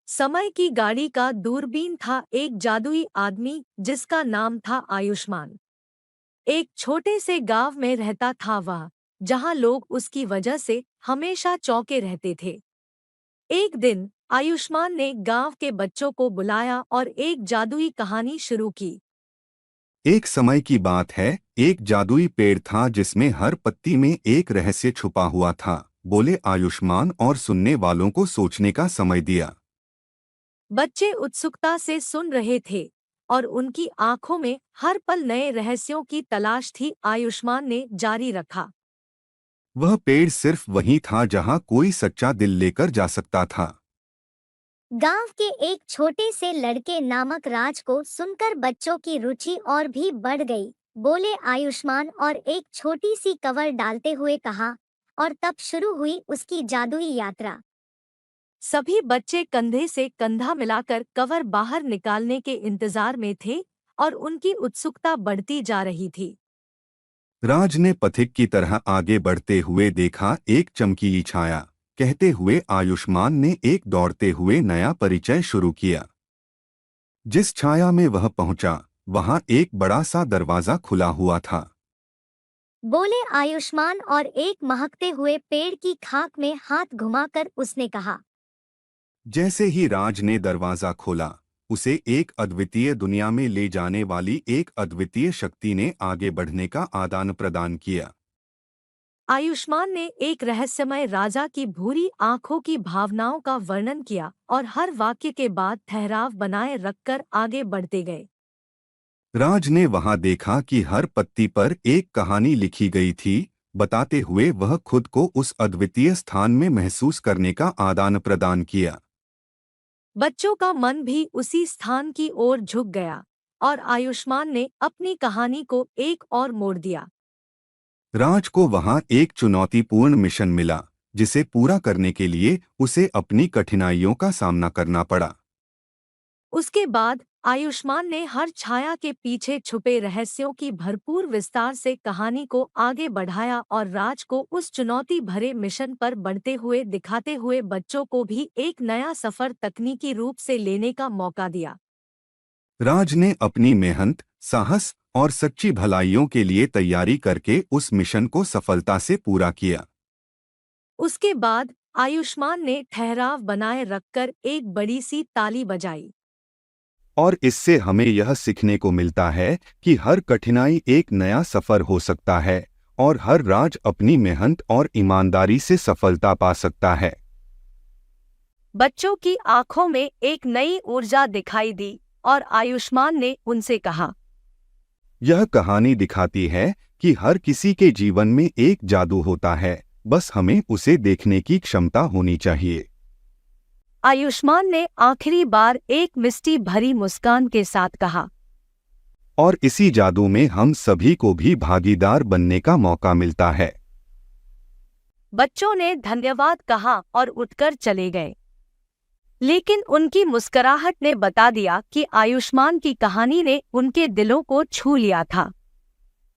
समय की गाड़ी का दूरबीन था एक जादुई आदमी जिसका नाम था आयुष्मान। एक छोटे से गांव में रहता था वह, जहां लोग उसकी वजह से हमेशा चौंके रहते थे। एक दिन आयुष्मान ने गांव के बच्चों को बुलाया और एक जादुई कहानी शुरू की। एक समय की बात है। एक जादुई पेड़ था जिसमें हर पत्ती में एक रहस्य छुपा हुआ था, बोले आयुष्मान और सुनने वालों को सोचने का समय दिया। बच्चे उत्सुकता से सुन रहे थे और उनकी आंखों में हर पल नए रहस्यों की तलाश थी। आयुष्मान ने जारी रखा। वह पेड़ सिर्फ वहीं था जहां कोई सच्चा दिल लेकर जा सकता था। गांव के एक छोटे से लड़के नामक राज को सुनकर बच्चों की रुचि और भी बढ़ गई। बोले आयुष्मान और एक छोटी सी कवर डालते हुए कहा, और तब शुरू हुई उसकी जादुई यात्रा। सभी बच्चे कंधे से कंधा मिलाकर कवर बाहर निकालने के इंतजार में थे और उनकी उत्सुकता बढ़ती जा रही थी। राज ने पथिक की तरह आगे बढ़ते हुए देखा एक चमकीली छाया। कहते हुए आयुष्मान ने एक दौड़ते हुए नया परिचय शुरू किया। जिस छाया में वह पहुंचा, वहां एक बड़ा सा दरवाजा खुला हुआ था। बोले आयुष्मान और एक महकते हुए पेड़ की खाक में हाथ घुमाकर उसने कहा। जैसे ही राज ने दरवाजा खोला, उसे एक अद्वितीय दुनिया में ले जाने वाली एक अद्वितीय शक्ति ने आगे बढ़ने का आदान प्रदान किया। आयुष्मान ने एक रहस्यमय राजा की भूरी आंखों की भावनाओं का वर्णन किया और हर वाक्य के बाद ठहराव बनाए रखकर आगे बढ़ते गए। राज ने वहां देखा कि हर पत्ती पर एक कहानी लिखी गई थी, बताते हुए वह खुद को उस अद्वितीय स्थान में महसूस करने का आदान प्रदान किया। बच्चों का मन भी उसी स्थान की ओर झुक गया और आयुष्मान ने अपनी कहानी को एक और मोड़ दिया। राज को वहां एक चुनौतीपूर्ण मिशन मिला, जिसे पूरा करने के लिए उसे अपनी कठिनाइयों का सामना करना पड़ा। उसके बाद आयुष्मान ने हर छाया के पीछे छुपे रहस्यों की भरपूर विस्तार से कहानी को आगे बढ़ाया और राज को उस चुनौती भरे मिशन पर बढ़ते हुए दिखाते हुए बच्चों को भी एक नया सफर तकनीकी रूप से लेने का मौका दिया। राज ने अपनी मेहनत, साहस और सच्ची भलाइयों के लिए तैयारी करके उस मिशन को सफलता से पूरा किया। उसके बाद आयुष्मान ने ठहराव बनाए रखकर एक बड़ी सी ताली बजाई। और इससे हमें यह सीखने को मिलता है कि हर कठिनाई एक नया सफर हो सकता है और हर राज अपनी मेहनत और ईमानदारी से सफलता पा सकता है। बच्चों की आंखों में एक नई ऊर्जा दिखाई दी और आयुष्मान ने उनसे कहा, यह कहानी दिखाती है कि हर किसी के जीवन में एक जादू होता है, बस हमें उसे देखने की क्षमता होनी चाहिए। आयुष्मान ने आखिरी बार एक मिष्टी भरी मुस्कान के साथ कहा, और इसी जादू में हम सभी को भी भागीदार बनने का मौका मिलता है। बच्चों ने धन्यवाद कहा और उठकर चले गए। लेकिन उनकी मुस्कुराहट ने बता दिया कि आयुष्मान की कहानी ने उनके दिलों को छू लिया था।